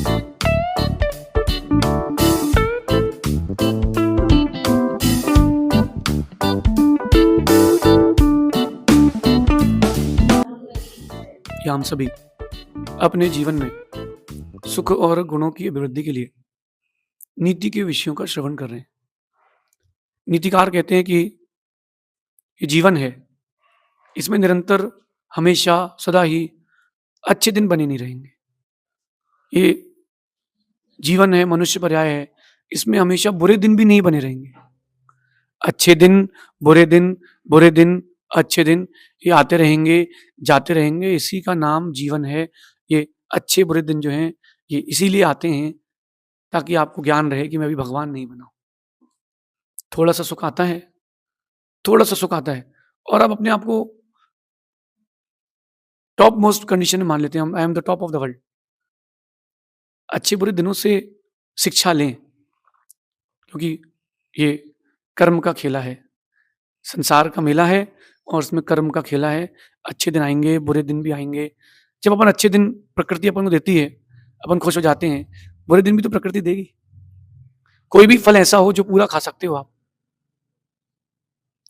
कि हम सभी अपने जीवन में सुख और गुणों की अभिवृद्धि के लिए नीति के विषयों का श्रवण कर रहे हैं। नीतिकार कहते हैं कि ये जीवन है, इसमें निरंतर हमेशा सदा ही अच्छे दिन बने नहीं रहेंगे। ये जीवन है, मनुष्य पर्याय है, इसमें हमेशा बुरे दिन भी नहीं बने रहेंगे। अच्छे दिन, बुरे दिन, बुरे दिन, अच्छे दिन, ये आते रहेंगे, जाते रहेंगे। इसी का नाम जीवन है। ये अच्छे बुरे दिन जो हैं, ये इसीलिए आते हैं ताकि आपको ज्ञान रहे कि मैं अभी भगवान नहीं बना हूँ। थोड़ा-सा सुख आता है, थोड़ा-सा सुख आता है और आप अपने आप को टॉप मोस्ट कंडीशन में मान लेते हैं, I am the top of the world. अच्छे बुरे दिनों से शिक्षा लें, क्योंकि ये कर्म का खेला है, संसार का मेला है और उसमें कर्म का खेला है। अच्छे दिन आएँगे, बुरे दिन भी आएँगे। जब अपन अच्छे दिन प्रकृति अपन को देती है, अपन खुश हो जाते हैं, बुरे दिन भी तो प्रकृति देगी। कोई भी फल ऐसा हो जो पूरा खा सकते हो आप।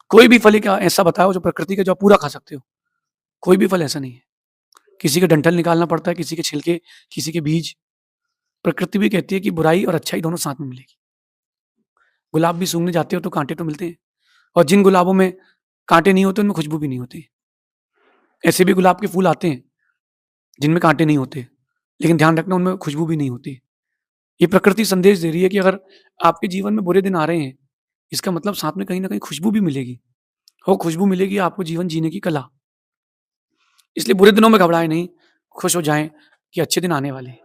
कोई भी फल क्या ऐसा बताओ जो प्रकृति का जो आप पूरा खा सकते हो। कोई भी फल ऐसा नहीं है। किसी का डंठल निकालना पड़ता है, किसी के छिलके, किसी के बीज। प्रकृति भी कहती है कि बुराई और अच्छाई दोनों साथ में मिलेगी। गुलाब भी सूंघने जाते हो तो कांटे तो मिलते हैं और जिन गुलाबों में कांटे नहीं होते उनमें खुशबू भी नहीं होती। ऐसे भी गुलाब के फूल आते हैं जिनमें कांटे नहीं होते, लेकिन ध्यान रखना उनमें खुशबू भी नहीं होती। ये प्रकृति संदेश दे रही है कि अगर आपके जीवन में बुरे दिन आ रहे हैं, इसका मतलब साथ में कहीं न कहीं खुशबू भी मिलेगी और खुशबू मिलेगी आपको जीवन जीने की कला। इसलिए बुरे दिनों में घबराएँ नहीं, खुश हो जाएँ कि अच्छे दिन आने वाले हैं।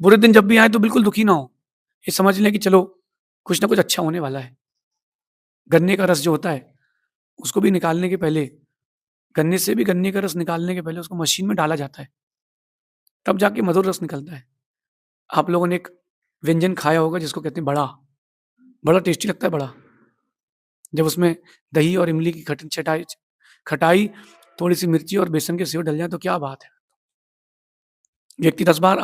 बुरे दिन जब भी आएँ तो बिल्कुल दुखी ना हों। ये समझ लें कि चलो कुछ न कुछ अच्छा होने वाला है। गन्ने का रस जो होता है, उसको भी निकालने के पहले गन्ने से भी गन्ने का रस निकालने के पहले उसको मशीन में डाला जाता है, तब जाके मधुर रस निकलता है। आप लोगों ने एक व्यंजन खाया होगा जिसको कहते हैं बड़ा। बड़ा टेस्टी लगता है बड़ा। जब उसमें दही और इमली की खटाई, थोड़ी-सी मिर्ची और बेसन के सेव डल जाएँ तो क्या बात है। व्यक्ति 10 बार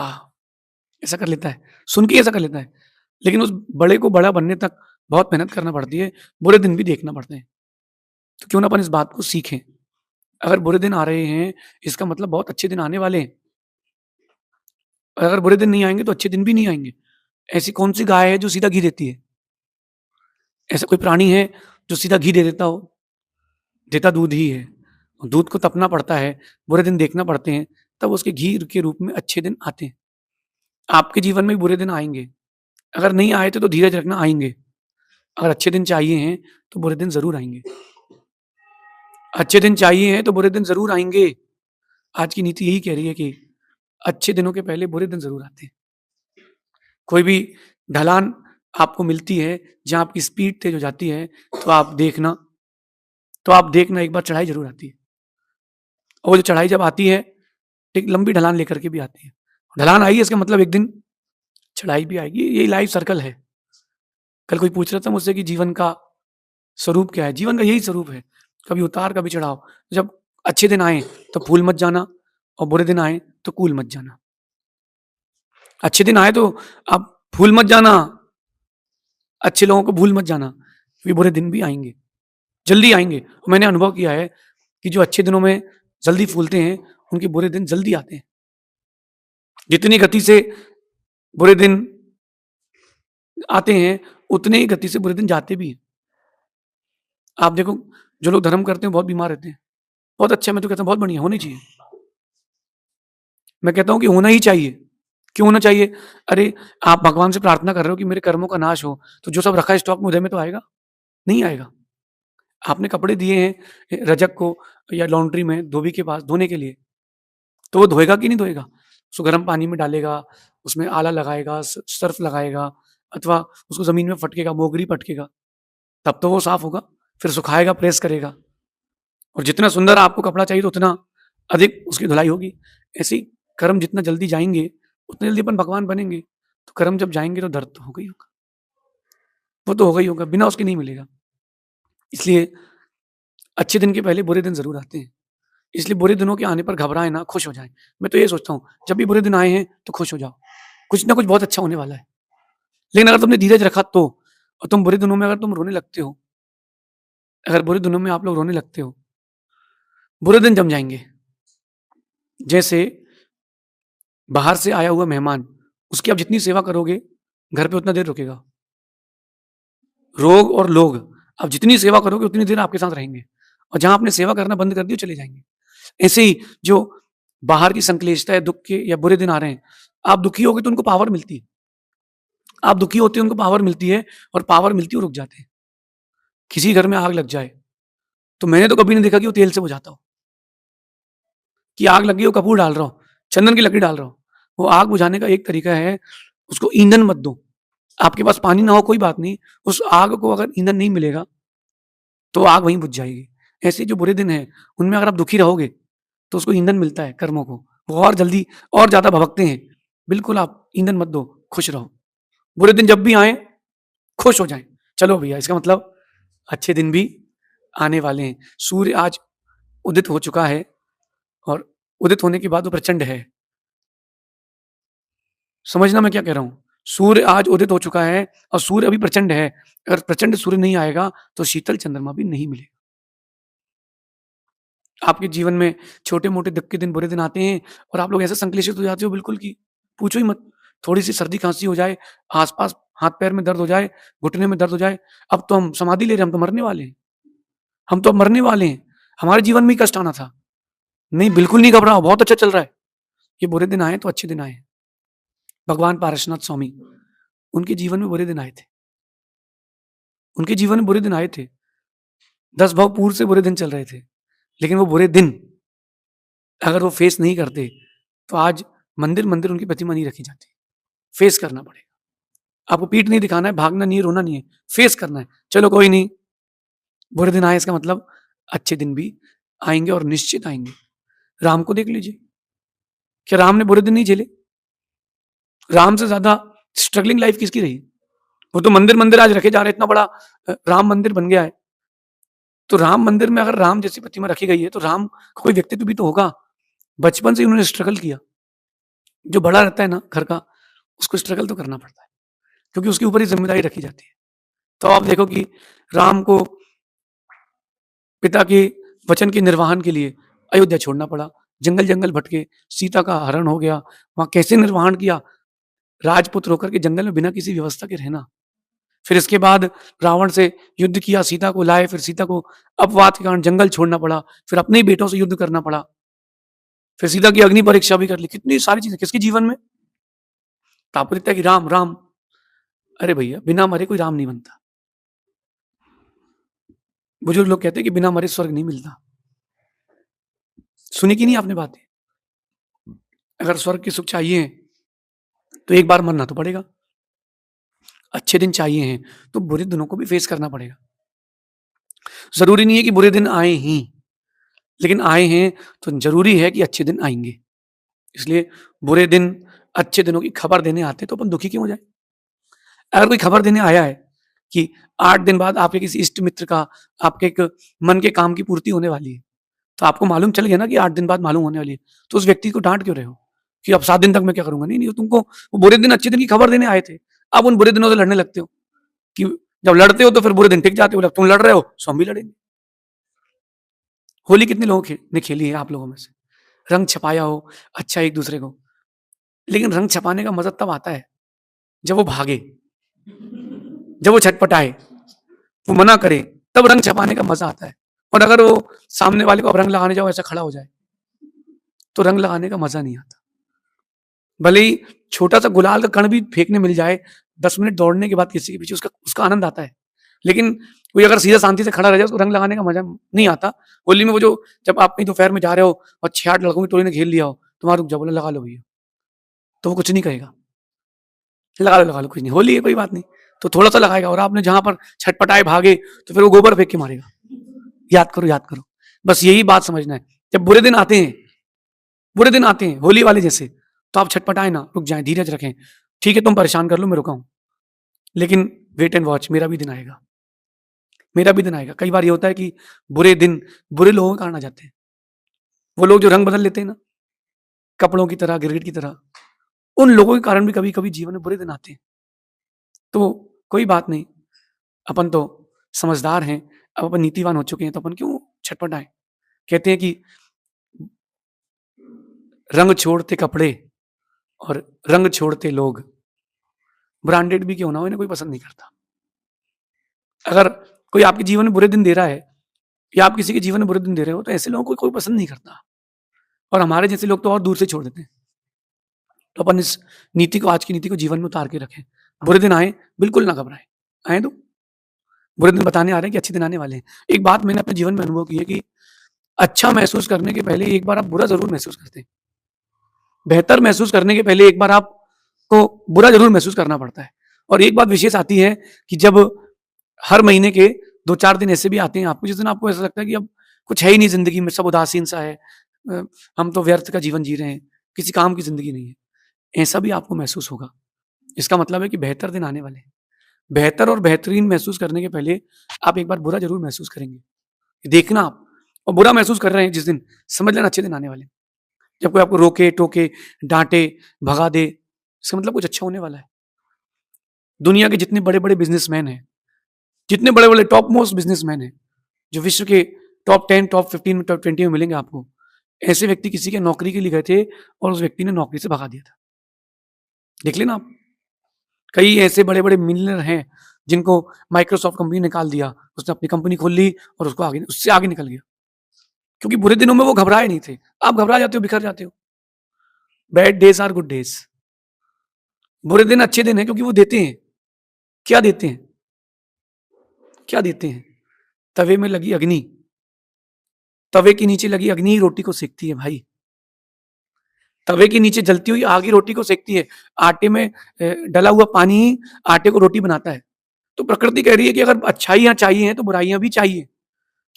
ऐसा कर लेता है, सुन के ही ऐसा कर लेता है। लेकिन उस बड़े को बड़ा बनने तक बहुत मेहनत करना पड़ती है, बुरे दिन भी देखना पड़ते हैं। तो क्यों ना अपन इस बात को सीखें। अगर बुरे दिन आ रहे हैं, इसका मतलब बहुत अच्छे दिन आने वाले हैं। और अगर बुरे दिन नहीं आएँगे तो अच्छे दिन भी नहीं आएँगे। ऐसी कौन-सी गाय है जो सीधा घी देती है? ऐसा कोई प्राणी है जो सीधा घी दे देता हो? देता दूध ही है। दूध को तपना पड़ता है, बुरे दिन देखना पड़ते हैं, तब उसके घी के रूप में अच्छे दिन आते हैं। आपके जीवन में भी बुरे दिन आएँगे। अगर नहीं आए थे तो धीरज रखना, आएँगे। अगर अच्छे दिन चाहिए हैं, तो बुरे दिन ज़रूर आएँगे। अच्छे दिन चाहिए हैं, तो बुरे दिन ज़रूर आएँगे। आज की नीति यही कह रही है कि अच्छे दिनों के पहले बुरे दिन ज़रूर आते हैं। कोई भी ढलान आपको मिलती है, जहाँ आपकी स्पीड तेज़ हो जाती है, तो आप देखना एक बार चढ़ाई ज़रूर आती है। और वो जो चढ़ाई जब आती है, एक लंबी ढलान लेकर के भी आती है। ढलान आई है इसका मतलब एक दिन चढ़ाई भी आएगी। यही लाइफ सर्कल है। कल कोई पूछ रहा था मुझसे कि जीवन का स्वरूप क्या है? जीवन का यही स्वरूप है, कभी उतार, कभी चढ़ाव। जब अच्छे दिन आएँ, तो फूल मत जाना और बुरे दिन आएँ, तो कूल मत जाना। अच्छे दिन आए तो आप फूल मत जाना, अच्छे लोगों को भूल मत जाना, क्योंकि बुरे दिन भी आएँगे, जल्दी आएँगे। मैंने अनुभव किया है कि जो अच्छे दिनों में जल्दी फूलते हैं, उनके बुरे दिन जल्दी आते हैं। जितनी गति से बुरे दिन आते हैं, उतने ही गति से बुरे दिन जाते भी हैं। आप देखो, जो लोग धर्म करते हैं, बहुत बीमार रहते हैं। बहुत अच्छा, मैं तो कहता हूँ बहुत बढ़िया, होनी चाहिए। मैं कहता हूँ कि होना ही चाहिए। क्यों होना चाहिए? अरे! आप भगवान से प्रार्थना कर रहे हो कि मेरे कर्मों का नाश हो, तो जो सब रखा है स्टॉक में उदय में तो आएगा? नहीं आएगा। आपने कपड़े दिए हैं रजक को या लॉन्ड्री में धोबी के पास धोने के लिए, तो वो धोएगा कि नहीं धोएगा? उसको गर्म पानी में डालेगा, उसमें आला लगाएगा, सर्फ़ लगाएगा अथवा उसको ज़मीन में फटकेगा, मोगरी पटकेगा, तब तो वो साफ़ होगा। फिर सुखाएगा, प्रेस करेगा और जितना सुंदर आपको कपड़ा चाहिए तो उतना अधिक उसकी धुलाई होगी। ऐसे ही कर्म जितना जल्दी जाएँगे, उतनी जल्दी अपन भगवान बनेंगे। तो कर्म जब जाएँगे तो दर्द तो होगा ही होगा। वो तो होगा ही होगा, बिना उसके नहीं मिलेगा। इसलिए अच्छे दिन के पहले बुरे दिन ज़रूर आते हैं। इसलिए बुरे दिनों के आने पर घबराएँ ना, खुश हो जाएँ। मैं तो ये सोचता हूँ, जब भी बुरे दिन आए हैं, तो खुश हो जाओ। कुछ ना कुछ बहुत अच्छा होने वाला है। लेकिन अगर तुमने धीरज रखा तो, और तुम बुरे दिनों में अगर तुम रोने लगते हो, अगर बुरे दिनों में आप लोग रोने लगते हो, बुरे दिन जम जाएँगे। जैसे बाहर से आया हुआ मेहमान, उसकी आप जितनी सेवा करोगे, घर पे उतना देर रुकेगा। रोग और लोग, आप जितनी सेवा करोगे उतनी देर आपके साथ रहेंगे, और जहाँ आपने सेवा करना बंद कर दी, वो चले जाएँगे। ऐसे ही जो बाहर की संक्लिष्टता है, दुःख के या बुरे दिन आ रहे हैं, आप दुखी होगे तो उनको पावर मिलती है। आप दुखी होते हो, उनको पावर मिलती है, और पावर मिलती है, वो रुक जाते हैं। किसी घर में आग लग जाए, तो मैंने तो कभी नहीं देखा कि वो तेल से बुझाता हो, कि आग लगी हो, कपूर डाल रहा हो, चंदन की लकड़ी डाल रहा हो। वो आग बुझाने का एक तरीका है, उसको ईंधन मत दो। आपके पास पानी ना हो कोई बात नहीं, उस आग को अगर ईंधन नहीं मिलेगा, तो आग वहीं बुझ जाएगी। ऐसे जो बुरे दिन हैं, उनमें अगर आप दुखी रहोगे, तो उसको ईंधन मिलता है कर्मों को, वो और जल्दी और ज़्यादा भभकते हैं। बिल्कुल आप ईंधन मत दो, खुश रहो। बुरे दिन जब भी आएँ, खुश हो जाएँ। चलो भैया, इसका मतलब अच्छे दिन भी आने वाले हैं। सूर्य आज उदित हो चुका है, और उदित होने के बाद वो प्रचंड है। समझना मैं क्या कह रहा हूँ? सूर्य आज उदित हो चुका है, और सूर्य अभी प्रचंड है। अगर प्रचंड सूर्य नहीं आएगा, तो शीतल चंद्रमा भी नहीं मिलेगा। आपके जीवन में छोटे-मोटे दुःख के दिन, बुरे दिन आते हैं, और आप लोग ऐसे संक्लेशित हो जाते हो बिल्कुल कि पूछो ही मत। थोड़ी-सी सर्दी-खाँसी हो जाए, आस-पास हाथ-पैर में दर्द हो जाए, घुटने में दर्द हो जाए, अब तो हम समाधि ले रहे हैं, हम तो मरने वाले हैं। हम तो अब मरने वाले हैं। हमारे जीवन में ही कष्ट आना था। नहीं, बिल्कुल नहीं घबराओ, बहुत अच्छा चल रहा है। ये बुरे दिन आए तो अच्छे दिन आए हैं। भगवान पारसनाथ स्वामी, उनके जीवन में बुरे दिन आए थे। उनके जीवन में बुरे दिन आए थे। 10 भव पूर्व से बुरे दिन चल रहे थे। लेकिन वो बुरे दिन अगर वो फेस नहीं करते, तो आज मंदिर-मंदिर उनकी प्रतिमा नहीं रखी जाती। फेस करना पड़ेगा। आपको पीठ नहीं दिखाना है, भागना नहीं है, रोना नहीं है, फेस करना है। चलो कोई नहीं, बुरे दिन आए इसका मतलब अच्छे दिन भी आएँगे, और निश्चित आएँगे। राम को देख लीजिए, क्या राम ने बुरे दिन नहीं झेले? राम से ज़्यादा स्ट्रगलिंग लाइफ किसकी रही? वो तो मंदिर-मंदिर आज रखे जा रहे हैं, इतना बड़ा राम मंदिर बन गया है। तो राम मंदिर में अगर राम जैसी प्रतिमा रखी गई है, तो राम का कोई व्यक्तित्व भी तो होगा। बचपन से ही उन्होंने स्ट्रगल किया। जो बड़ा रहता है ना घर का, उसको स्ट्रगल तो करना पड़ता है, क्योंकि उसके ऊपर ही ज़िम्मेदारी रखी जाती है। तो आप देखो कि राम को पिता के वचन के निर्वहन के लिए अयोध्या छोड़ना पड़ा। जंगल-जंगल भटके, सीता का हरण हो गया। वहाँ कैसे निर्वहन किया? राजपुत्र होकर के जंगल में बिना किसी व्यवस्था के रहना। फिर इसके बाद रावण से युद्ध किया, सीता को लाए, फिर सीता को अपवाद के कारण जंगल छोड़ना पड़ा, फिर अपने ही बेटों से युद्ध करना पड़ा। फिर सीता की अग्नि परीक्षा भी कर ली। कितनी सारी चीज़ें किसके जीवन में? तो आपको दिखता है कि राम, राम। अरे भैया, बिना मरे कोई राम नहीं बनता। बुजुर्ग लोग कहते हैं कि बिना मरे स्वर्ग नहीं मिलता। सुनी कि नहीं आपने बातें? अगर स्वर्ग के सुख चाहिए, तो एक बार मरना तो पड़ेगा। अच्छे दिन चाहिए हैं, तो बुरे दिनों को भी फेस करना पड़ेगा। ज़रूरी नहीं है कि बुरे दिन आए ही, लेकिन आए हैं तो ज़रूरी है कि अच्छे दिन आएँगे। इसलिए बुरे दिन अच्छे दिनों की खबर देने आते हैं, तो अपन दुखी क्यों हो जाएँ? अगर कोई खबर देने आया है कि 8 दिन बाद आपके किसी इष्ट मित्र का, आपके एक मन के काम की पूर्ति होने वाली है, तो आपको मालूम चल गया ना कि 8 दिन बाद मालूम होने वाली है, तो उस व्यक्ति को डाँट क्यों रहे हो कि अब 7 दिन तक मैं क्या करूँगा? नहीं, नहीं, वो तुमको वो बुरे दिन अच्छे दिन की खबर देने आए थे। अब उन बुरे दिनों से लड़ने लगते हो कि जब लड़ते हो तो फिर बुरे दिन टिक जाते हो। बोले, अब तुम लड़ रहे हो, सो हम भी लड़ेंगे। होली कितने लोगों ने खेली है आप लोगों में से? रंग छपाया हो अच्छा एक दूसरे को, लेकिन रंग छपाने का मज़ा तब आता है जब वो भागे, जब वो छटपटाए, वो मना करे, तब रंग छपाने का मज़ा आता है। और अगर वो सामने वाले को अब रंग लगाने जाओ, ऐसा खड़ा हो जाए, तो रंग लगाने का मज़ा नहीं आता। भले ही छोटा-सा गुलाल का कण भी फेंकने मिल जाए, 10 मिनट दौड़ने के बाद किसी के पीछे, उसका उसका आनंद आता है। लेकिन कोई अगर सीधा शांति से खड़ा रह जाए, उसको रंग लगाने का मज़ा नहीं आता। होली में वो जो जब आप कहीं दोपहर में जा रहे हो और 6-8 लड़कों की टोली ने घेर लिया हो, तो वहाँ रुक जाओ, बोले लगा लो भैया, तो वो कुछ नहीं कहेगा। लगा लो, कुछ नहीं, होली है कोई बात नहीं। तो थोड़ा-सा लगाएगा, और आपने जहाँ पर छटपटाए भागे, तो फिर वो गोबर फेंक के मारेगा। याद करो, याद करो। बस यही बात समझना है। जब बुरे दिन आते हैं, बुरे दिन आते हैं, होली वाले जैसे, तो आप छटपटाएँ ना, रुक जाएँ, धीरज रखें। ठीक है, तुम परेशान कर लो, मैं रुका हूँ। लेकिन वेट एंड वॉच, मेरा भी दिन आएगा। मेरा भी दिन आएगा। कई बार ये होता है कि बुरे दिन, बुरे लोगों के कारण आ जाते हैं। वो लोग जो रंग बदल लेते हैं ना, कपड़ों की तरह, गिरगिट की तरह, उन लोगों के कारण भी कभी-कभी जीवन में बुरे दिन आते हैं। तो कोई बात नहीं, अपन तो समझदार हैं, अब अपन नीतिवान हो चुके हैं, तो अपन क्यों छटपटाएँ? कहते हैं कि रंग छोड़ते कपड़े और रंग छोड़ते लोग, ब्रांडेड भी क्यों ना हो, इन्हें कोई पसंद नहीं करता। अगर कोई आपके जीवन में बुरे दिन दे रहा है या आप किसी के जीवन में बुरे दिन दे रहे हो, तो ऐसे लोगों को कोई पसंद नहीं करता और हमारे जैसे लोग तो और दूर से छोड़ देते हैं। तो अपन इस नीति को, आज की नीति को जीवन में उतार के रखें। बुरे दिन आए, बिल्कुल ना घबराएँ, आएँ दो। बुरे दिन बताने आ रहे हैं कि अच्छे दिन आने वाले हैं। एक बात मैंने अपने जीवन में अनुभव की है कि अच्छा महसूस करने के पहले एक बार आप बुरा ज़रूर महसूस करते हैं। बेहतर महसूस करने के पहले एक बार आपको बुरा ज़रूर महसूस करना पड़ता है। और एक बात विशेष आती है कि जब हर महीने के 2-4 दिन ऐसे भी आते हैं आपको, जिस दिन आपको ऐसा लगता है कि अब कुछ है ही नहीं ज़िंदगी में, सब उदासीन सा है। हम तो व्यर्थ का जीवन जी रहे हैं, किसी काम की ज़िंदगी नहीं है। ऐसा भी आपको महसूस होगा। इसका मतलब है कि बेहतर दिन आने वाले हैं। बेहतर और बेहतरीन महसूस करने के पहले आप एक बार बुरा ज़रूर महसूस करेंगे। देखना आप, और बुरा महसूस कर रहे हैं जिस दिन, समझ लेना अच्छे दिन आने वाले हैं। जब कोई आपको रोके, टोके, डाँटे, भगा दे, इसका मतलब कुछ अच्छा होने वाला है। दुनिया के जितने बड़े-बड़े बिज़नेसमैन हैं, जितने बड़े-बड़े टॉप मोस्ट बिज़नेसमैन हैं, जो विश्व के टॉप 10, टॉप 15, टॉप 20 में मिलेंगे आपको, ऐसे व्यक्ति किसी के नौकरी के लिए गए थे और उस व्यक्ति ने नौकरी से भगा दिया था। देख लेना आप। कई ऐसे बड़े-बड़े मिलियनेयर हैं, जिनको माइक्रोसॉफ्ट कंपनी ने निकाल दिया। उसने अपनी कंपनी खोल ली और उससे आगे निकल गया। क्योंकि बुरे दिनों में वो घबराए नहीं थे। आप घबरा जाते हो, बिखर जाते हो। Bad days are good days. बुरे दिन अच्छे दिन हैं क्योंकि वो देते हैं। क्या देते हैं? क्या देते हैं? तवे में लगी अग्नि, तवे के नीचे लगी अग्नि ही रोटी को सेकती है भाई। तवे के नीचे जलती हुई आग ही रोटी को सेकती है। आटे में डला हुआ पानी ही आटे को रोटी बनाता है। तो प्रकृति कह रही है कि अगर अच्छाइयाँ चाहिए तो बुराइयाँ भी चाहिए।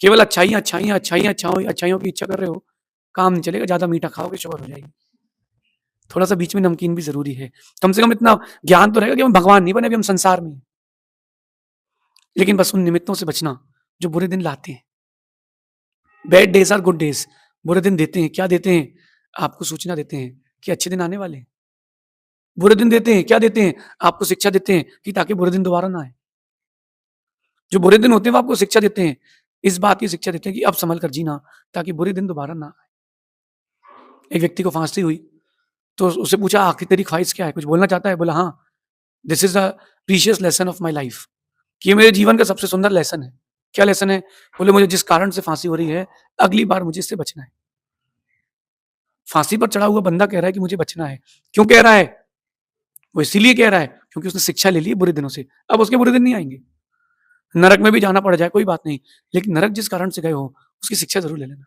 केवल अच्छाइयाँ, अच्छाइयाँ, अच्छाइयाँ, अच्छाइयों की इच्छा कर रहे हो, काम नहीं चलेगा। ज़्यादा मीठा खाओगे शुगर हो जाएगी। थोड़ा-सा बीच में नमकीन भी ज़रूरी है। कम से कम इतना ज्ञान तो रहेगा कि हम भगवान नहीं बने, अभी हम संसार में हैं। लेकिन बस उन निमित्तों से बचना जो बुरे दिन लाते हैं। Bad days are good days. बुरे दिन देते हैं, क्या देते हैं? आपको सूचना देते हैं कि अच्छे दिन आने वाले हैं। बुरे दिन देते हैं, क्या देते हैं? आपको शिक्षा देते हैं कि ताकि बुरे दिन दोबारा ना आए। जो बुरे दिन होते हैं वो आपको शिक्षा देते हैं। इस बात की शिक्षा देते हैं कि अब सँभल कर जीना ताकि बुरे दिन दोबारा ना आए। एक व्यक्ति को फांसी हुई, तो उससे पूछा आखिर तेरी ख्वाहिश क्या है? कुछ बोलना चाहता है? बोला हाँ, this is the precious lesson of my life, कि ये मेरे जीवन का सबसे सुंदर लेसन है। क्या लेसन है? बोले मुझे जिस कारण से फांसी हो रही है, अगली बार मुझे इससे बचना है। फांसी पर चढ़ा हुआ बंदा कह रहा है कि मुझे बचना है। क्यों कह रहा है? वो इसीलिए कह रहा है क्योंकि उसने शिक्षा ले ली है बुरे दिनों से। अब उसके बुरे दिन नहीं आएँगे। नरक में भी जाना पड़ जाए कोई बात नहीं, लेकिन नरक जिस कारण से गए हो, उसकी शिक्षा ज़रूर ले लेना।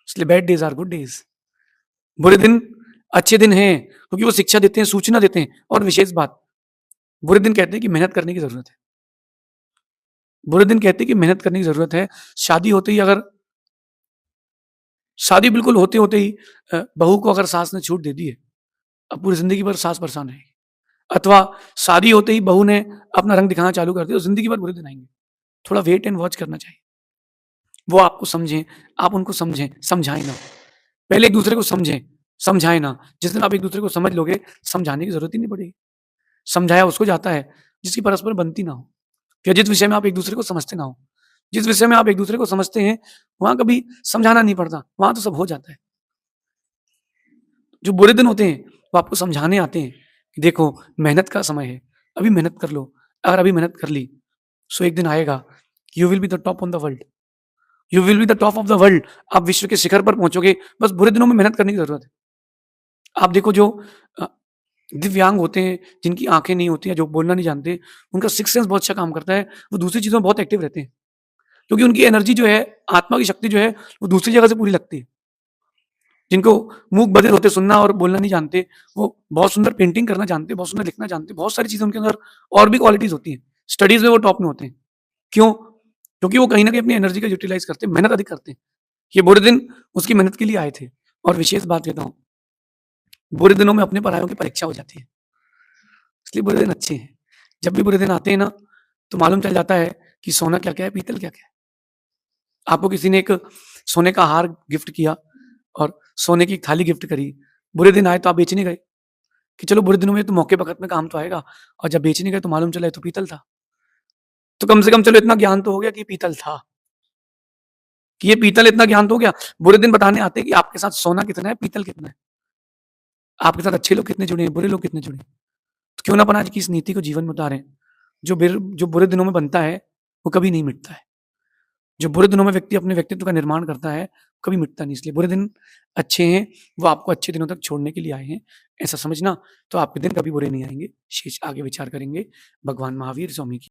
इसलिए bad days are good days. बुरे दिन अच्छे दिन हैं क्योंकि वो शिक्षा देते हैं, सूचना देते हैं। और विशेष बात, बुरे दिन कहते हैं कि मेहनत करने की ज़रूरत है। बुरे दिन कहते हैं कि मेहनत करने की ज़रूरत है। शादी होते ही अगर शादी बिल्कुल होते-होते ही बहू को अगर सास ने छूट दे दी है, अब पूरी ज़िंदगी भर सास परेशान रहेगी। अथवा शादी होते ही बहू ने अपना रंग दिखाना चालू कर दिया, तो ज़िंदगी भर बुरे दिन आएँगे। थोड़ा वेट एंड वॉच करना चाहिए। वो आपको समझें, आप उनको समझें, समझाएँ ना। पहले एक-दूसरे को समझें, समझाएँ ना। जिस दिन आप एक-दूसरे को समझ लोगे, समझाने की ज़रूरत ही नहीं पड़ेगी। समझाया उसको जाता है, जिसकी परस्पर बनती ना हो, या जिस विषय में आप एक-दूसरे को समझते ना हो। जिस विषय में आप एक-दूसरे को समझते हैं, वहाँ कभी समझाना नहीं पड़ता, वहाँ तो सब हो जाता है। जो बुरे दिन होते हैं, वो आपको समझाने आते हैं कि देखो मेहनत का समय है, अभी मेहनत कर लो। अगर अभी मेहनत कर ली, सो एक दिन आएगा, you will be the top on the world. You will be the top of the world. आप विश्व के शिखर पर पहुँचोगे, बस बुरे दिनों में मेहनत करने की ज़रूरत है। आप देखो जो अ, दिव्यांग होते हैं, जिनकी आँखें नहीं होती हैं, जो बोलना नहीं जानते, उनका सिक्स्थ सेंस बहुत अच्छा काम करता है, वो दूसरी चीज़ों में बहुत एक्टिव रहते हैं। क्योंकि उनकी एनर्जी जो है, आत्मा की शक्ति जो है, वो दूसरी जगह से पूरी लगती है। जिनको मूक बधिर होते, सुनना और बोलना नहीं जानते, वो बहुत सुंदर पेंटिंग करना जानते हैं, बहुत सुंदर लिखना जानते हैं, बहुत सारी चीज़ें उनके अंदर और भी क्वालिटीज़ होती हैं। स्टडीज़ में वो टॉप में होते हैं। क्यों? क्योंकि वो कहीं न कहीं अपनी एनर्जी का यूटिलाइज़ करते हैं, मेहनत अधिक करते हैं। ये बुरे दिन उसकी मेहनत के लिए आए थे। और विशेष बात कहता हूँ, बुरे दिनों में अपने परायों की परीक्षा हो जाती है, इसलिए बुरे दिन अच्छे हैं। जब भी बुरे दिन आते हैं ना, तो मालूम चल जाता है कि सोना क्या-क्या है, पीतल क्या-क्या है। आपको किसी ने एक सोने का हार गिफ्ट किया, और सोने की एक थाली गिफ्ट करी। बुरे दिन आए तो आप बेचने गए कि चलो बुरे दिनों में तो मौके वक़्त में काम तो आएगा, और जब बेचने गए तो मालूम चला ये तो पीतल था। तो कम से कम चलो इतना ज्ञान तो हो गया कि पीतल था, कि ये पीतल इतना ज्ञान तो हो गया। बुरे दिन बताने आते हैं कि आपके साथ सोना कितना है, पीतल कितना है। आपके साथ अच्छे लोग कितने जुड़े हैं, बुरे लोग कितने जुड़े हैं। तो क्यों ना अपन आज की इस नीति को जीवन में उतारें। जो बुरे दिनों में बनता है, वो कभी नहीं मिटता है। जो बुरे दिनों में व्यक्ति अपने व्यक्तित्व का निर्माण करता है, कभी मिटता नहीं। इसलिए बुरे दिन अच्छे हैं, वो आपको अच्छे दिनों तक छोड़ने के लिए आए हैं, ऐसा समझना, तो आपके दिन कभी बुरे नहीं आएँगे। शेष आगे विचार करेंगे। भगवान महावीर स्वामी की